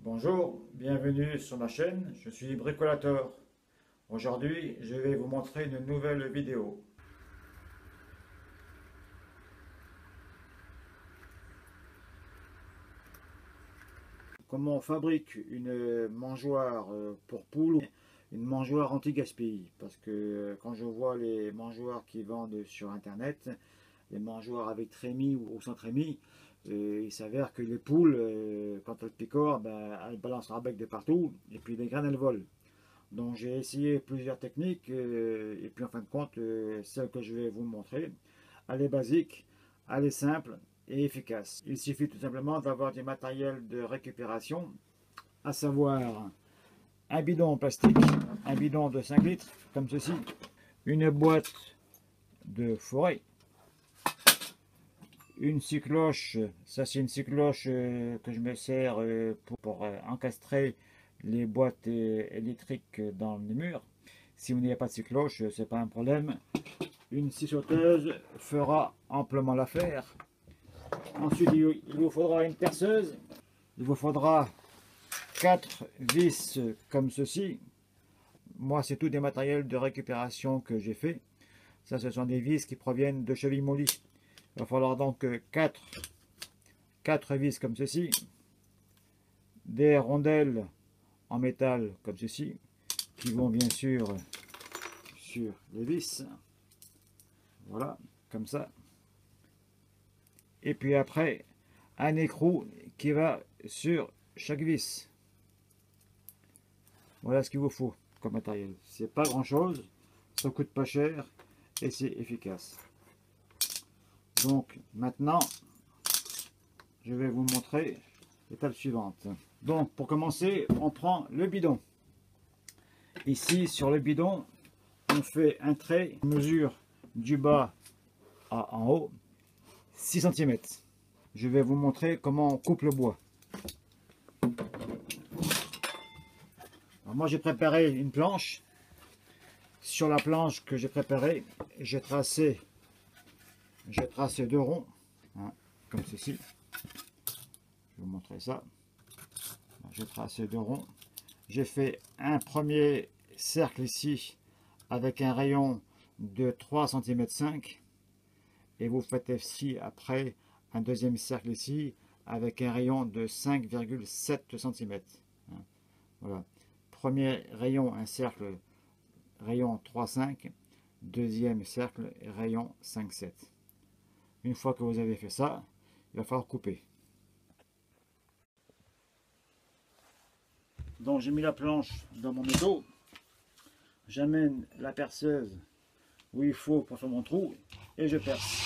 Bonjour, bienvenue sur ma chaîne, je suis Bricolator. Aujourd'hui, je vais vous montrer une nouvelle vidéo. Comment on fabrique une mangeoire pour poules, une mangeoire anti-gaspi. Parce que quand je vois les mangeoires qui vendent sur internet, les mangeoires avec trémie ou sans trémie, il s'avère que les poules, quand elles picorent, elles balancent leur bec de partout et puis les graines elles volent. Donc j'ai essayé plusieurs techniques et puis en fin de compte, celle que je vais vous montrer, elle est basique, elle est simple et efficace. Il suffit tout simplement d'avoir du matériel de récupération, à savoir un bidon en plastique, un bidon de 5 litres comme ceci, une boîte de forêt, une scie cloche, ça c'est une scie cloche que je me sers pour encastrer les boîtes électriques dans les murs. Si vous n'avez pas de scie cloche, c'est pas un problème. Une scie sauteuse fera amplement l'affaire. Ensuite, il vous faudra une perceuse. Il vous faudra 4 vis comme ceci. Moi, c'est tout des matériels de récupération que j'ai fait. Ça, ce sont des vis qui proviennent de chevilles molies. Il va falloir donc 4 vis comme ceci, des rondelles en métal comme ceci, qui vont bien sûr sur les vis, voilà, comme ça. Et puis après, un écrou qui va sur chaque vis. Voilà ce qu'il vous faut comme matériel. C'est pas grand chose, ça coûte pas cher et c'est efficace. Donc maintenant, je vais vous montrer l'étape suivante. Donc pour commencer, on prend le bidon. Ici sur le bidon, on fait un trait, mesure du bas à en haut, 6 cm. Je vais vous montrer comment on coupe le bois. Alors moi j'ai préparé une planche. Sur la planche que j'ai préparée, j'ai tracé 2 ronds, hein, comme ceci. Je vais vous montrer ça. J'ai tracé 2 ronds. J'ai fait un premier cercle ici avec un rayon de 3,5 cm. Et vous faites ici après un deuxième cercle ici avec un rayon de 5,7 cm. Voilà. Premier rayon, un cercle, rayon 3,5. Deuxième cercle, rayon 5,7. Une fois que vous avez fait ça, il va falloir couper. Donc j'ai mis la planche dans mon métaux. J'amène la perceuse où il faut pour faire mon trou et je perce.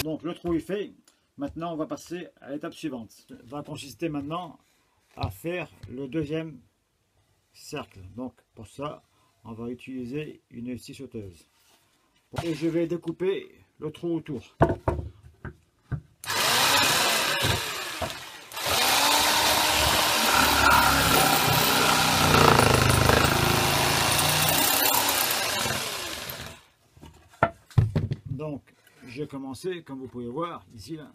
Donc le trou est fait. Maintenant on va passer à l'étape suivante. Ça va consister maintenant à faire le deuxième cercle. Donc pour ça on va utiliser une scie sauteuse et je vais découper le trou autour. Donc j'ai commencé comme vous pouvez voir ici là.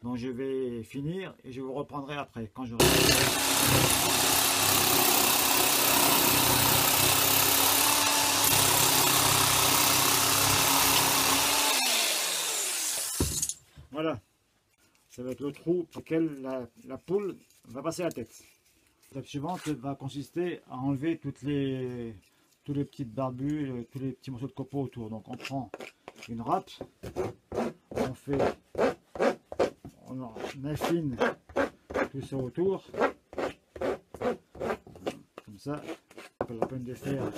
Donc je vais finir et je vous reprendrai après quand je voilà, ça va être le trou pour lequel la poule va passer la tête. L'étape suivante va consister à enlever tous les petites barbus, tous les petits morceaux de copeaux autour. Donc on prend une râpe, on affine tout ça autour, comme ça, pas la peine de faire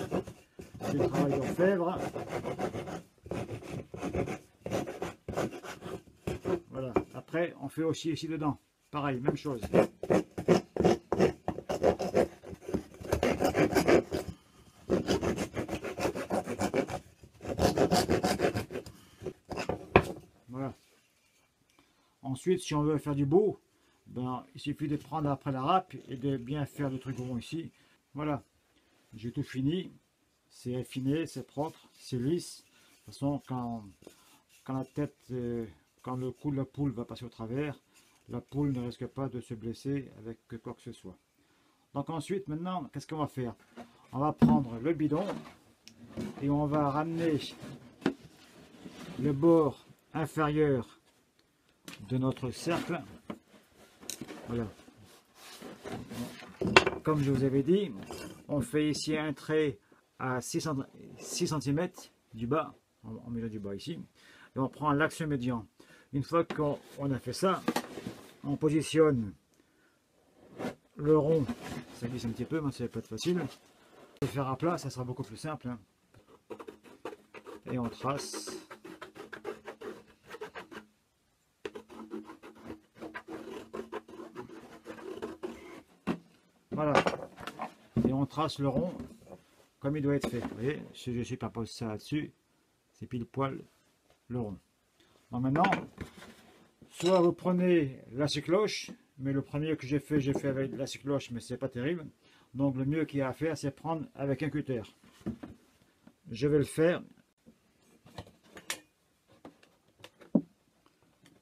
du travail d'orfèvre. Voilà, après on fait aussi ici dedans, pareil, même chose. Voilà. Ensuite, si on veut faire du beau, ben, il suffit de prendre après la râpe et de bien faire le truc rond ici. Voilà, j'ai tout fini. C'est affiné, c'est propre, c'est lisse. De toute façon, quand la tête, quand le cou de la poule va passer au travers, la poule ne risque pas de se blesser avec quoi que ce soit. Donc ensuite, maintenant, qu'est-ce qu'on va faire? On va prendre le bidon et on va ramener le bord inférieur de notre cercle. Voilà. Comme je vous avais dit, on fait ici un trait à 6 cm du bas, on met du bas ici, et on prend l'axe médian. Une fois qu'on a fait ça, on positionne le rond, ça glisse un petit peu, mais ça va pas être facile. Le faire à plat, ça sera beaucoup plus simple. Hein. Et on trace. Voilà. Et on trace le rond comme il doit être fait. Vous voyez, si je superpose ça là-dessus, c'est pile poil le rond. Donc maintenant, soit vous prenez la scie-cloche, mais le premier que j'ai fait avec la scie-cloche, mais c'est pas terrible. Donc le mieux qu'il y a à faire, c'est prendre avec un cutter. Je vais le faire.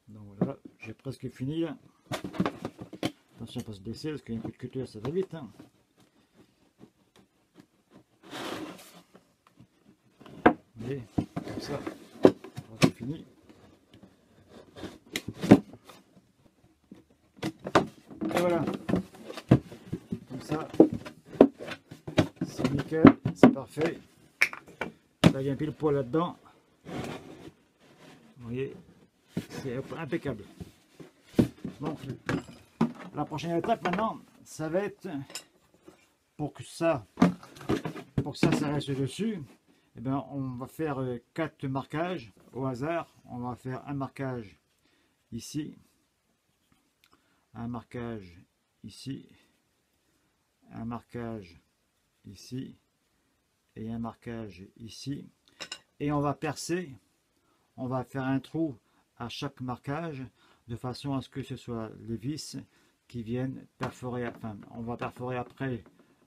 Donc voilà, j'ai presque fini là. Attention à ne pas se blesser parce qu'un coup de cutter ça va vite. Hein. Vous voyez, comme ça, c'est fini. Et voilà, comme ça, c'est nickel, c'est parfait. Ça vient pile poil là-dedans. Vous voyez, c'est impeccable. Donc, la prochaine étape maintenant, ça va être pour que ça reste dessus. Eh bien, on va faire 4 marquages au hasard. On va faire un marquage ici, un marquage ici, un marquage ici et un marquage ici. Et on va percer, on va faire un trou à chaque marquage de façon à ce que ce soit les vis qui viennent perforer, enfin on va perforer après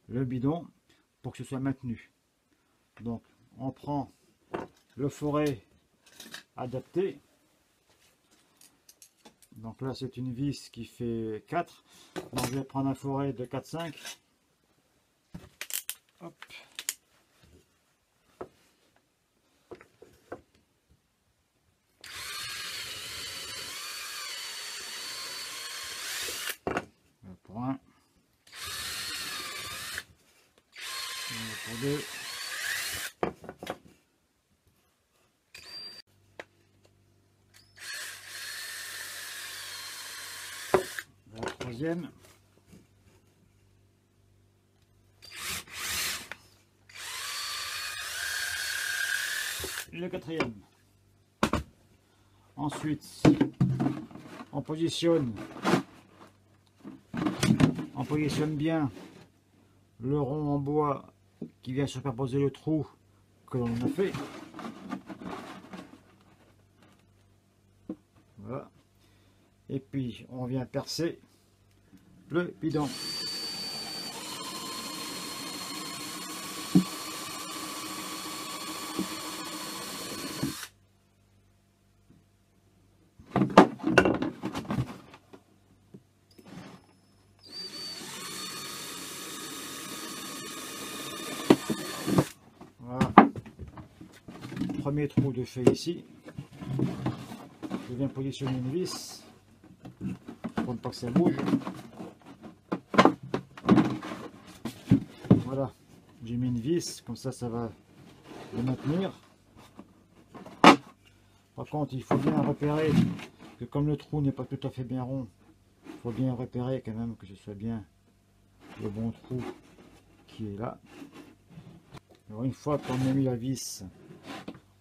le bidon pour que ce soit maintenu. Donc on prend le foret adapté. Donc là c'est une vis qui fait 4. Donc je vais prendre un foret de 4-5. Hop. Pour un. Pour deux. La troisième. Le quatrième. Ensuite, on positionne bien le rond en bois qui vient superposer le trou que l'on a fait. Voilà. Et puis on vient percer le bidon. Voilà. Premier trou de fait ici. Je viens positionner une vis pour ne pas que ça bouge. Voilà, j'ai mis une vis, comme ça ça va le maintenir. Par contre, il faut bien repérer que comme le trou n'est pas tout à fait bien rond, il faut bien repérer quand même que ce soit bien le bon trou qui est là. Alors une fois qu'on a mis la vis,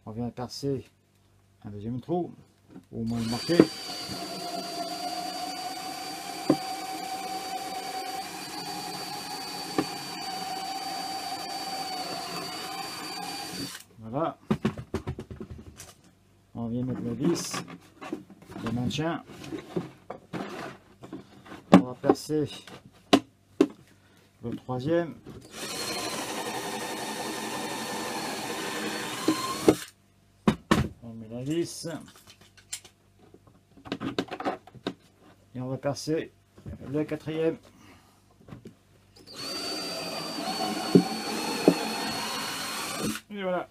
on vient percer un deuxième trou, ou au moins le marquer. Voilà. On vient mettre la vis de maintien. percer le troisième. On met la vis. Et on va percer le quatrième. Et voilà.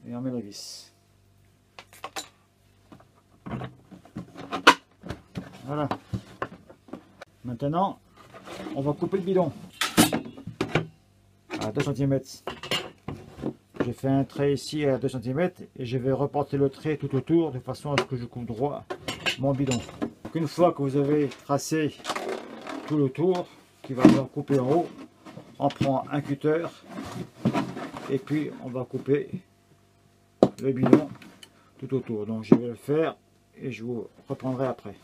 Et on met la vis. Voilà. Maintenant, on va couper le bidon à 2 cm. J'ai fait un trait ici à 2 cm et je vais reporter le trait tout autour de façon à ce que je coupe droit mon bidon. Donc une fois que vous avez tracé tout le tour qui va falloir couper en haut, on prend un cutter et puis on va couper le bidon tout autour. Donc je vais le faire et je vous reprendrai après.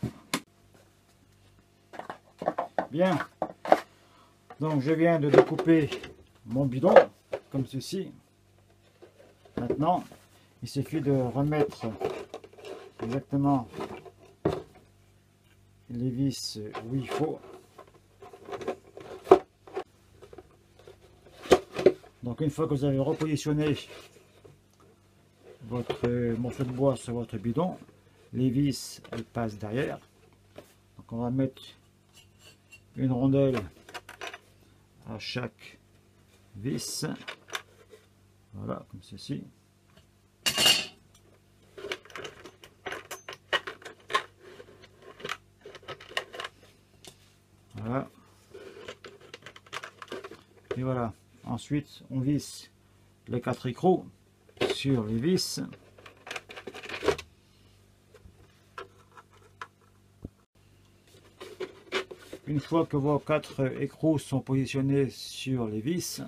Bien, donc je viens de découper mon bidon comme ceci. Maintenant il suffit de remettre exactement les vis où il faut. Donc une fois que vous avez repositionné votre morceau de bois sur votre bidon, les vis elles passent derrière. Donc on va mettre une rondelle à chaque vis, voilà, comme ceci. Voilà. Et voilà. Ensuite, on visse les 4 écrous sur les vis. Une fois que vos 4 écrous sont positionnés sur les vis,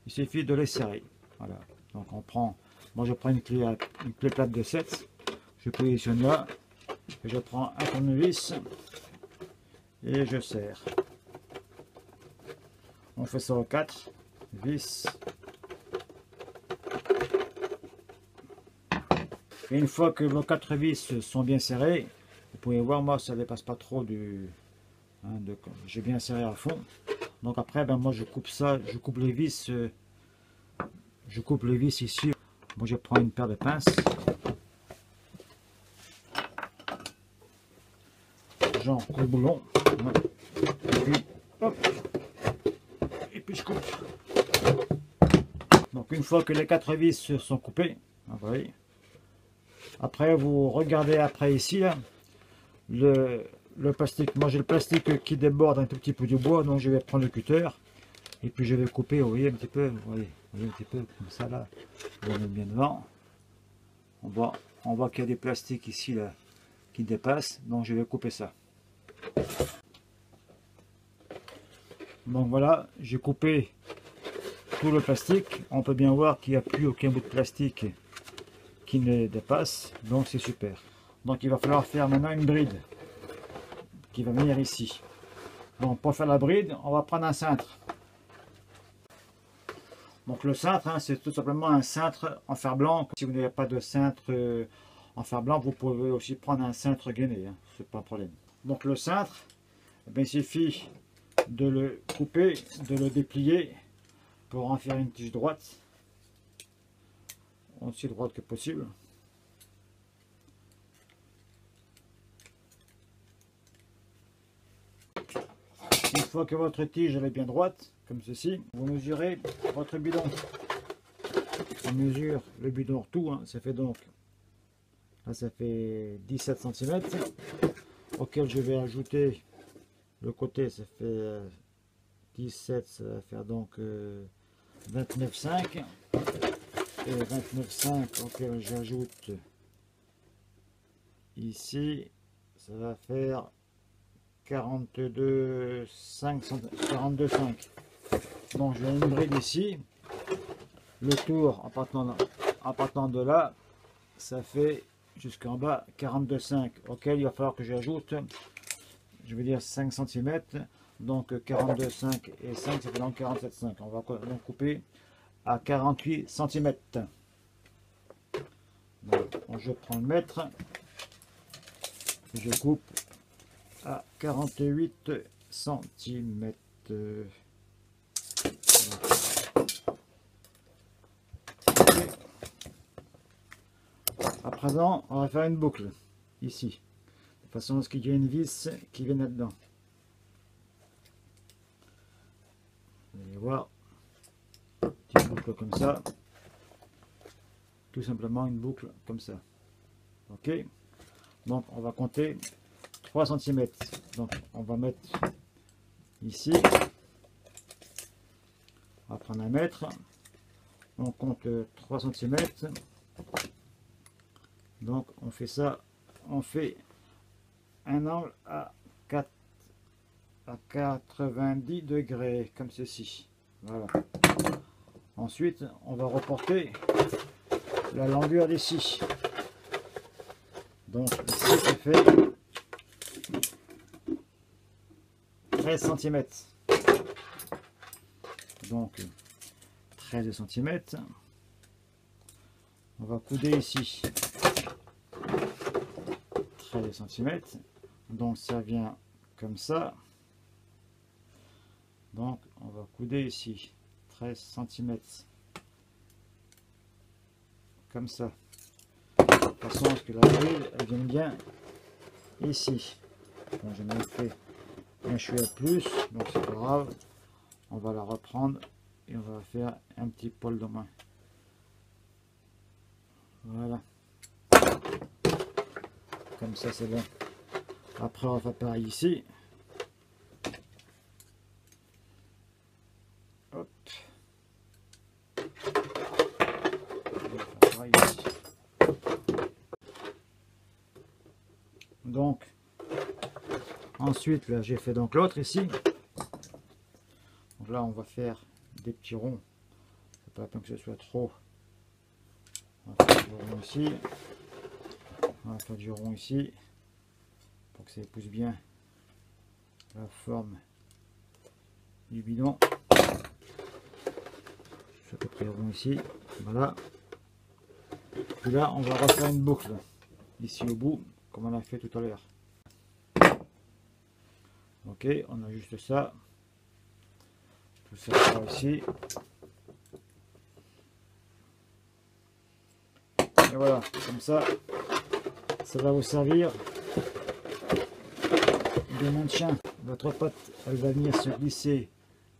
il suffit de les serrer. Voilà. Donc on prend, moi je prends une clé plate de 7, je positionne là, et je prends un tournevis et je serre. On fait ça aux 4 vis. Et une fois que vos 4 vis sont bien serrées, vous pouvez voir, moi ça ne dépasse pas trop du... j'ai bien serré à fond. Donc après, ben, moi je coupe ça, je coupe les vis ici. Moi je prends une paire de pinces. Genre coup de boulon. Et puis, hop. Et puis je coupe. Donc une fois que les 4 vis sont coupées, vous voyez, après vous regardez après ici là, le plastique. Moi j'ai le plastique qui déborde un tout petit peu du bois, donc je vais prendre le cutter et puis je vais couper, vous voyez un petit peu, vous voyez un petit peu comme ça là, on va mettre bien devant. On voit qu'il y a des plastiques ici là qui dépassent, donc je vais couper ça. Donc voilà, j'ai coupé tout le plastique. On peut bien voir qu'il n'y a plus aucun bout de plastique qui ne dépasse, donc c'est super. Donc il va falloir faire maintenant une bride qui va venir ici. Donc pour faire la bride, on va prendre un cintre. Donc le cintre, hein, c'est tout simplement un cintre en fer blanc. Si vous n'avez pas de cintre en fer blanc, vous pouvez aussi prendre un cintre gainé, hein, c'est pas un problème. Donc le cintre, eh bien, il suffit de le couper, de le déplier pour en faire une tige droite, aussi droite que possible. Une fois que votre tige elle est bien droite, comme ceci, vous mesurez votre bidon. On mesure le bidon tout, hein, ça fait donc, là ça fait 17 cm, auquel je vais ajouter le côté, ça fait 17, ça va faire donc 29,5 et 29,5 auquel j'ajoute ici, ça va faire 42,5. Donc je vais une bride ici, le tour en partant de là, ça fait jusqu'en bas 42,5 auquel il va falloir que j'ajoute, je vais dire 5 cm, donc 42,5 et 5, ça fait donc 47,5. On va donc couper à 48 cm. Donc, je prends le mètre, je coupe à 48 cm. À présent, on va faire une boucle ici, de façon à ce qu'il y ait une vis qui vienne là-dedans. Vous allez voir, petite boucle comme ça, tout simplement une boucle comme ça. Ok, donc on va compter 3 cm. Donc on va mettre ici, on va prendre un mètre, on compte 3 cm. Donc on fait ça, on fait un angle à 90 degrés, comme ceci. Voilà. Ensuite, on va reporter la longueur d'ici. Donc ici, ça fait 13 cm. Donc 13 cm. On va couder ici 13 cm. Donc ça vient comme ça. Donc on va couder ici 13 cm. Comme ça. De façon à ce que la bride elle vienne bien ici. Bon, j'en ai fait un chouïa plus, donc c'est pas grave. On va la reprendre et on va faire un petit poil de main. Voilà. Comme ça c'est bon. Après on va faire pareil ici. Hop. On va faire pareil ici. Donc ensuite là j'ai fait donc l'autre ici. Donc là on va faire des petits ronds. C'est pas la peine que ce soit trop. On va faire du rond ici. On va faire du rond ici pour que ça épouse bien la forme du bidon. C'est à peu près rond ici. Voilà. Puis là on va refaire une boucle ici au bout comme on a fait tout à l'heure. Ok, on ajuste ça. Tout ça par ici. Et voilà, comme ça, ça va vous servir de maintien. Votre pâte, elle va venir se glisser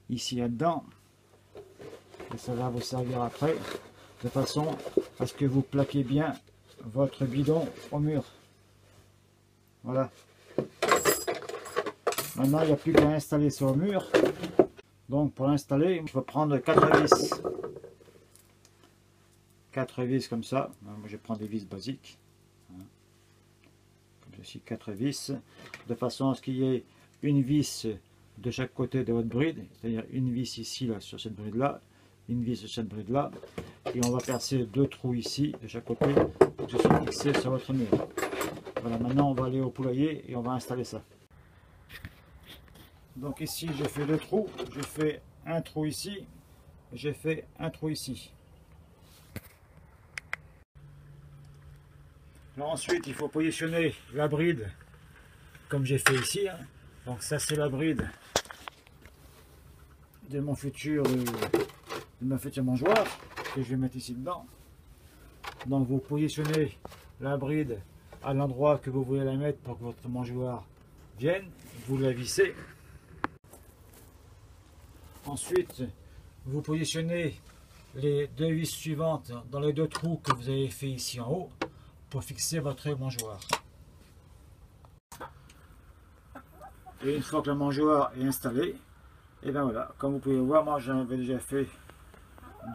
ici là-dedans. Et ça va vous servir après, de façon à ce que vous plaquez bien votre bidon au mur. Voilà. Maintenant, il n'y a plus qu'à installer sur le mur. Donc pour l'installer, il faut prendre 4 vis. 4 vis comme ça. Moi je prends des vis basiques. Comme ceci, 4 vis. De façon à ce qu'il y ait une vis de chaque côté de votre bride. C'est-à-dire une vis ici, là, sur cette bride là. Une vis sur cette bride là. Et on va percer 2 trous ici, de chaque côté, pour que ce soit fixé sur votre mur. Voilà, maintenant on va aller au poulailler et on va installer ça. Donc ici j'ai fait 2 trous, j'ai fait un trou ici, j'ai fait un trou ici. Alors ensuite il faut positionner la bride comme j'ai fait ici. Hein. Donc ça c'est la bride de mon futur mangeoire que je vais mettre ici dedans. Donc vous positionnez la bride à l'endroit que vous voulez la mettre pour que votre mangeoire vienne, vous la vissez. Ensuite, vous positionnez les 2 vis suivantes dans les 2 trous que vous avez fait ici en haut pour fixer votre mangeoire. Et une fois que la mangeoire est installée, et bien voilà, comme vous pouvez voir, moi j'en avais déjà fait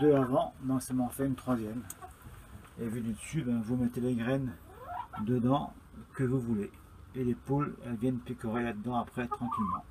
2 avant, donc ça m'en fait une 3e. Et vu du dessus, ben, vous mettez les graines dedans que vous voulez. Et les poules, elles viennent picorer là-dedans après tranquillement.